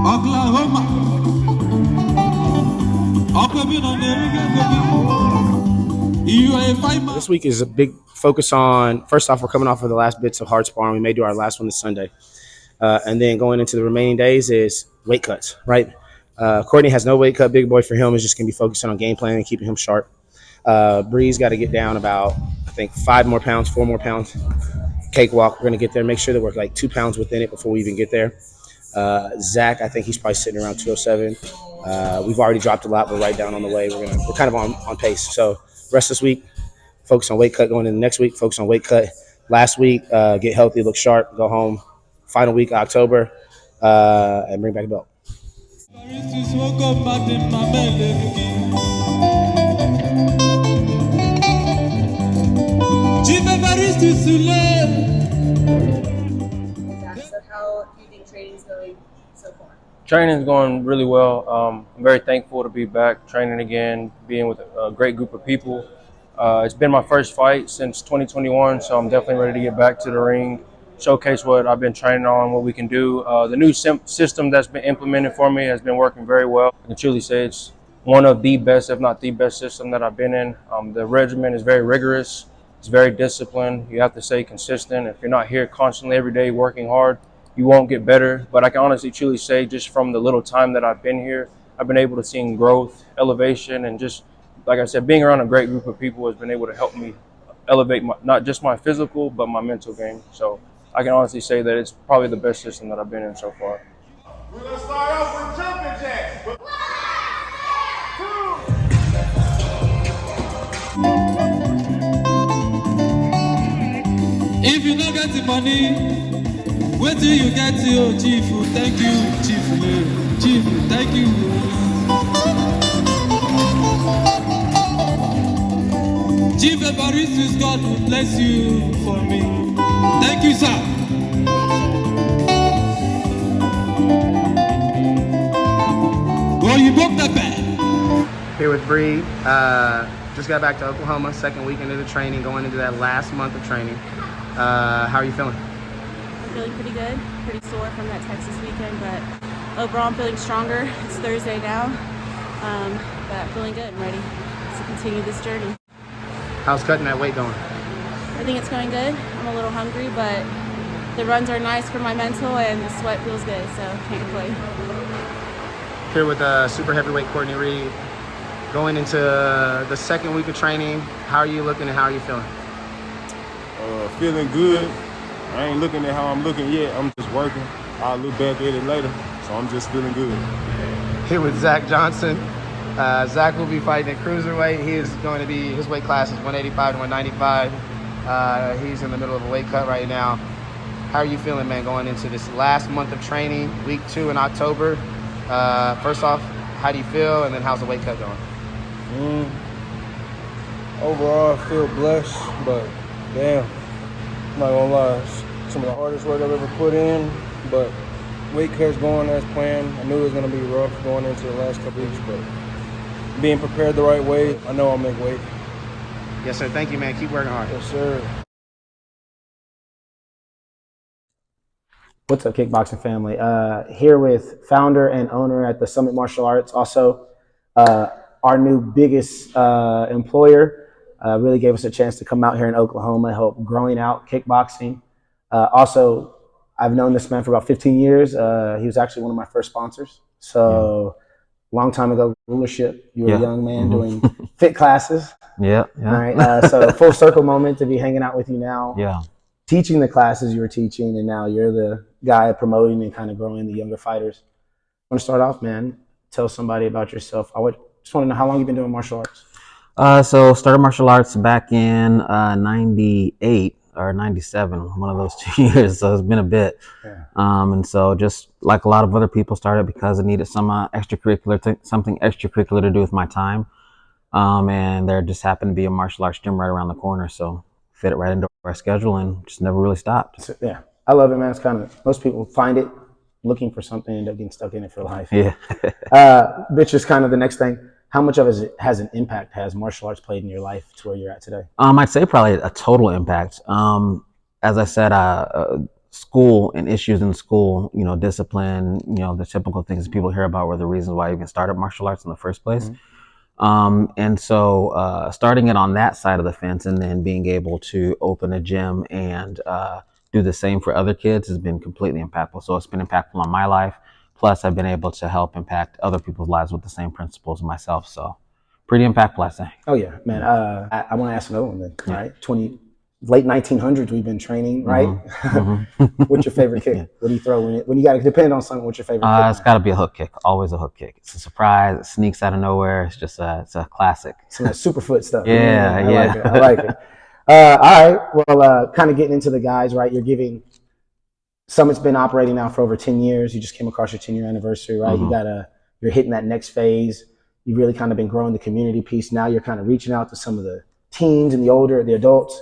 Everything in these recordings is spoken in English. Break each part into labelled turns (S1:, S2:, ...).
S1: Oklahoma.
S2: This week is a big focus on, first off, we're coming off of the last bits of hard sparring. We may do our last one this Sunday. And then going into the remaining days is weight cuts, right? Courtney has no weight cut. Big boy for him is just going to be focusing on game planning and keeping him sharp. Bree's got to get down about, I think, 4 more pounds. Cakewalk, we're going to get there. Make sure that we're like 2 pounds within it before we even get there. Zach, I think he's probably sitting around 207. We've already dropped a lot. We're right down on the way. We're kind of on pace. So rest this week, focus on weight cut. Going into next week, focus on weight cut. Last week, get healthy, look sharp, go home. Final week, October, and bring back a belt.
S3: So how do you think training's going so far?
S4: Training's going really well. I'm very thankful to be back training again, being with a great group of people. It's been my first fight since 2021, so I'm definitely ready to get back to the ring, showcase what I've been training on, what we can do. The new system that's been implemented for me has been working very well. I can truly say it's one of the best, if not the best system that I've been in. The regimen is very rigorous. It's very disciplined. You have to stay consistent. If you're not here constantly every day working hard, you won't get better. But I can honestly truly say just from the little time that I've been here, I've been able to see growth, elevation, and just, like I said, being around a great group of people has been able to help me elevate not just my physical, but my mental game. So I can honestly say that it's probably the best system that I've been in so far.
S5: We're going to start off with jumping jacks. 1, 2.
S1: If you don't get the money, wait till you get to your chief. Thank you, chief. Chief, thank you. Chief Evaristus, God will bless you for me. Thank you, sir. Well, you broke the bed.
S2: Here with Bree. Just got back to Oklahoma, second week into the training, going into that last month of training. How are you feeling?
S3: I'm feeling pretty good, pretty sore from that Texas weekend, but overall I'm feeling stronger. It's Thursday now, but feeling good and ready to continue this journey.
S2: How's cutting that weight going?
S3: I think it's going good. I'm a little hungry, but the runs are nice for my mental and the sweat feels good, so can't complain.
S2: Here with super heavyweight Courtney Reed, going into the second week of training. How are you looking and how are you feeling?
S5: Feeling good. I ain't looking at how I'm looking yet. I'm just working. I'll look back at it later. So I'm just feeling good.
S2: Here with Zach Johnson. Zach will be fighting at cruiserweight. He is going to be, his weight class is 185 to 195. He's in the middle of a weight cut right now. How are you feeling, man, going into this last month of training, week 2 in October? First off, how do you feel, and then how's the weight cut going?
S4: Overall, I feel blessed, but damn, I'm not gonna lie, it's some of the hardest work I've ever put in, but weight cut's going as planned. I knew it was gonna be rough going into the last couple weeks, but being prepared the right way, I know I'll make weight.
S2: Yes, sir. Thank you, man. Keep working hard.
S4: Yes, sir.
S2: What's up, Kickboxing family? Here with founder and owner at the Summit Martial Arts, also our new biggest employer. Really gave us a chance to come out here in Oklahoma, help growing out kickboxing. Also, I've known this man for about 15 years. He was actually one of my first sponsors. So long time ago, rulership, you were a young man doing fit classes.
S6: Yeah.
S2: All right. So full circle moment to be hanging out with you now.
S6: Yeah.
S2: Teaching the classes you were teaching, and now you're the guy promoting and kind of growing the younger fighters. I want to start off, man. Tell somebody about yourself. Just want to know how long you've been doing martial arts.
S6: So started martial arts back in 98 or 97, one of those 2 years. So it's been a bit.
S2: Yeah.
S6: And so just like a lot of other people started because I needed some something extracurricular to do with my time. And there just happened to be a martial arts gym right around the corner. So fit it right into our schedule and just never really stopped.
S2: So, yeah. I love it, man. It's kind of, most people find it looking for something and end up getting stuck in it for life.
S6: Yeah.
S2: Which is kind of the next thing. How much of it has an impact has martial arts played in your life to where you're at today?
S6: I'd say probably a total impact. As I said, school and issues in school, discipline, the typical things people hear about were the reasons why I even started martial arts in the first place. And so starting it on that side of the fence and then being able to open a gym and do the same for other kids has been completely impactful. So it's been impactful on my life. Plus, I've been able to help impact other people's lives with the same principles myself. So pretty impactful, I say.
S2: Oh yeah, man. I want to ask another one then. All right, late 1900s, we've been training, right? What's your favorite kick? What do you throw when you got to depend on something? What's your favorite kick?
S6: It's got to be a hook kick. Always a hook kick. It's a surprise. It sneaks out of nowhere. It's just it's a classic.
S2: Some of that superfoot stuff.
S6: Yeah,
S2: I like it. All right. Well, kind of getting into the guys, right? Summit's been operating now for over 10 years. You just came across your 10-year anniversary, right? You're hitting that next phase. You've really kind of been growing the community piece. Now you're kind of reaching out to some of the teens and the adults.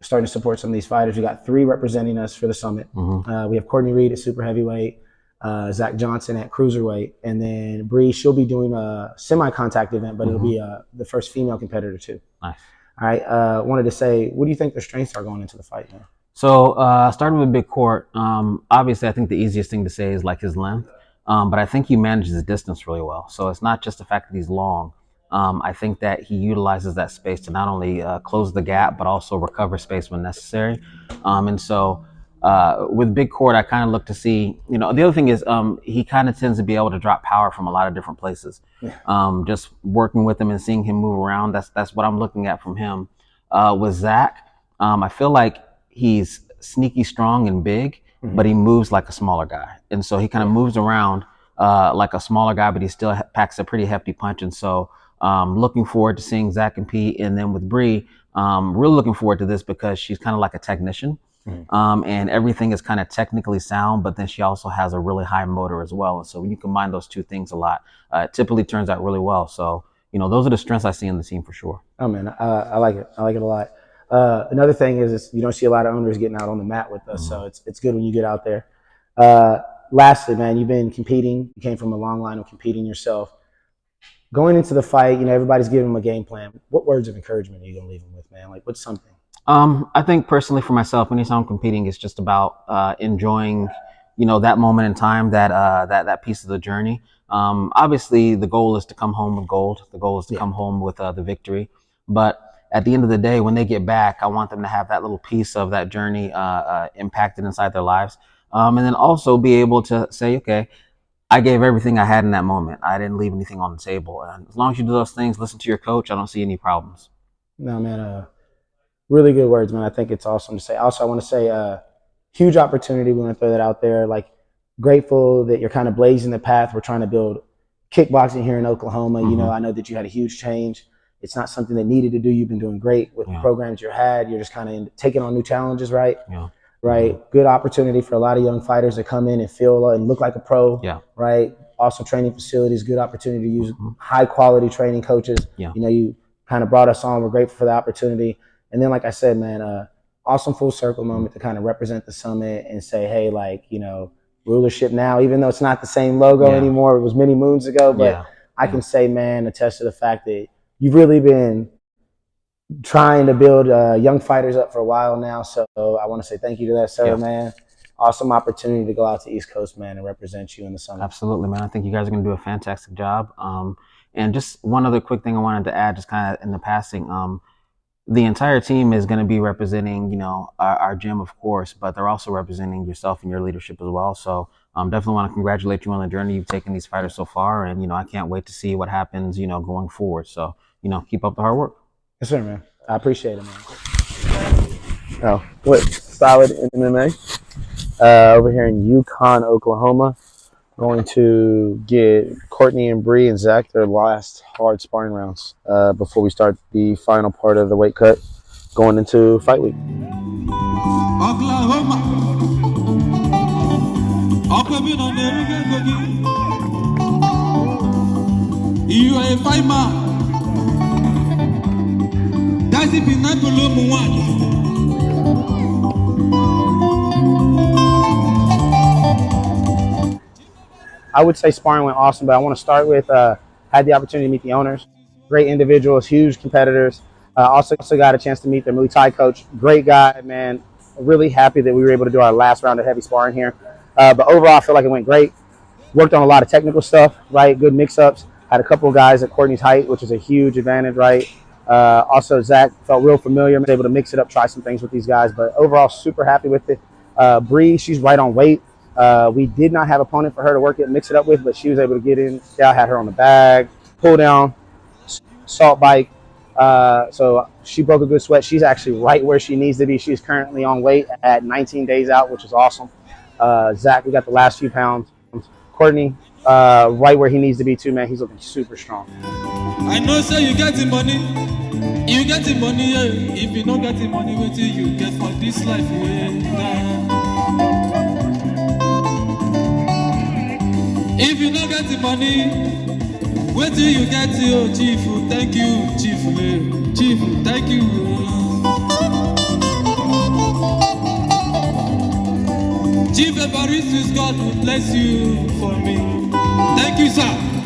S2: Starting to support some of these fighters. We got 3 representing us for the summit. We have Courtney Reed at super heavyweight, Zach Johnson at cruiserweight, and then Bree, she'll be doing a semi-contact event, but it'll be the first female competitor too.
S6: Nice.
S2: All right. Wanted to say, what do you think their strengths are going into the fight now?
S6: So starting with Big Court, obviously I think the easiest thing to say is like his length, but I think he manages his distance really well. So it's not just the fact that he's long. I think that he utilizes that space to not only close the gap, but also recover space when necessary. And so with Big Court, I kind of look to see, the other thing is he kind of tends to be able to drop power from a lot of different places. Just working with him and seeing him move around, that's what I'm looking at from him. With Zach, I feel like he's sneaky strong and big, but he moves like a smaller guy. And so he kind of moves around like a smaller guy, but he still packs a pretty hefty punch. And so looking forward to seeing Zach compete. And then with Bree, really looking forward to this because she's kind of like a technician. And everything is kind of technically sound, but then she also has a really high motor as well. And so when you combine those two things a lot, it typically turns out really well. So, those are the strengths I see in the team for sure.
S2: Oh man, I like it. I like it a lot. Another thing is you don't see a lot of owners getting out on the mat with us. So it's good when you get out there. Lastly, man, you've been competing. You came from a long line of competing yourself. Going into the fight, everybody's giving them a game plan. What words of encouragement are you going to leave them with, man? Like, what's something?
S6: I think personally for myself, anytime I'm competing, it's just about enjoying, that moment in time, that piece of the journey. Obviously, the goal is to come home with gold. The goal is to come home with the victory. But at the end of the day, when they get back, I want them to have that little piece of that journey impacted inside their lives. And then also be able to say, okay, I gave everything I had in that moment. I didn't leave anything on the table. And as long as you do those things, listen to your coach, I don't see any problems.
S2: No, man, really good words, man. I think it's awesome to say. Also, I want to say huge opportunity. We want to throw that out there. Like, grateful that you're kind of blazing the path. We're trying to build kickboxing here in Oklahoma. I know that you had a huge change. It's not something that needed to do. You've been doing great with the programs you had. You're just kind of taking on new challenges, right?
S6: Yeah.
S2: Right. Good opportunity for a lot of young fighters to come in and feel and look like a pro.
S6: Yeah.
S2: Right. Awesome training facilities. Good opportunity to use high quality training coaches.
S6: Yeah.
S2: You kind of brought us on. We're grateful for the opportunity. And then, like I said, man, awesome full circle moment to kind of represent the summit and say, hey, rulership now, even though it's not the same logo anymore. It was many moons ago, but I can say, man, attest to the fact that you've really been trying to build young fighters up for a while now. So I want to say thank you to that, sir, man. Awesome opportunity to go out to East Coast, man, and represent you in the summit.
S6: Absolutely, man. I think you guys are going to do a fantastic job. And just one other quick thing I wanted to add, just kind of in the passing, the entire team is going to be representing, our gym, of course, but they're also representing yourself and your leadership as well. So definitely want to congratulate you on the journey you've taken these fighters so far. And, I can't wait to see what happens, going forward. So, keep up the hard work.
S2: Yes, sir, man. I appreciate it, man. Oh, what? Solid MMA. Over here in Yukon, Oklahoma. Going to get Courtney and Bree and Zach their last hard sparring rounds before we start the final part of the weight cut going into fight week.
S1: Oklahoma. You are a fighter. That's if you're not alone one.
S2: I would say sparring went awesome, but I want to start with had the opportunity to meet the owners. Great individuals, huge competitors. Also got a chance to meet their Muay Thai coach. Great guy, man. really happy that we were able to do our last round of heavy sparring here. But overall, I feel like it went great. Worked on a lot of technical stuff, right? Good mix-ups. Had a couple of guys at Courtney's height, which is a huge advantage, right? Also, Zach felt real familiar. Was able to mix it up, try some things with these guys. But overall, super happy with it. Bree, she's right on weight. We did not have an opponent for her to work it and mix it up with, but she was able to get in. Yeah, I had her on the bag, pull down, salt bike. So she broke a good sweat. She's actually right where she needs to be. She's currently on weight at 19 days out, which is awesome. Zach, we got the last few pounds. Courtney, right where he needs to be too, man. He's looking super strong.
S1: I know, sir, you get the money. You get the money, yeah. If you don't get the money, wait till you get for this life, yeah. If you don't get the money, wait till you get to your chief. Thank you, chief. Chief, thank you. Chief Evaristus, God will bless you for me. Thank you, sir.